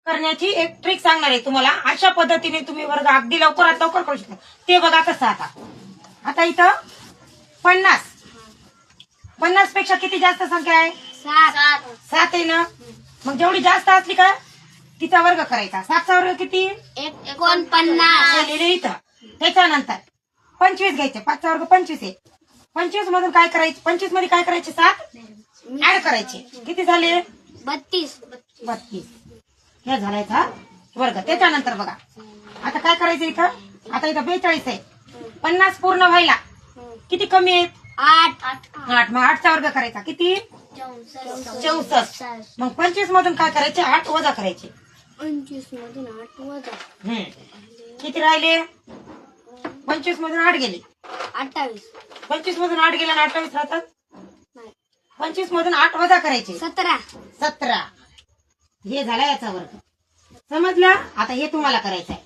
करण्याची एक ट्रिक सांगणार आहे तुम्हाला. अशा पद्धतीने तुम्ही वर्ग अगदी लवकरात लवकर करू शकता. ते बघा कसं. आता इथं 50 पेक्षा किती जास्त संख्या आहे? 7 आहे ना. मग जेवढी जास्त असली का तिचा वर्ग करायचा. 7चा वर्ग किती? 49. इथं. त्याच्यानंतर 25 घ्यायचे. 5चा वर्ग 25 आहे. 25 मधून काय करायचे? 25 मध्ये काय करायचे? 7 ऍड करायचे. किती झाले? 32. हे झाला याचा वर्ग. त्याच्यानंतर बघा आता काय करायचं इथं. आता इथं 42 आहे. 50 पूर्ण व्हायला किती कमी आहेत? 8. मग 8चा वर्ग करायचा. किती? 64. मग 25 मधून काय करायचे? 8 वजा करायचे. 25 मधून 8 वजा किती राहिले? 25 मधून 8 गेले. 28. 25 मधून 8 गेले आणि 28 राहतात. 25 मधून 8 वजा करायचे. 17. हे झाला याचा वर्ग. समजलं. आता हे तुम्हाला करायचं आहे.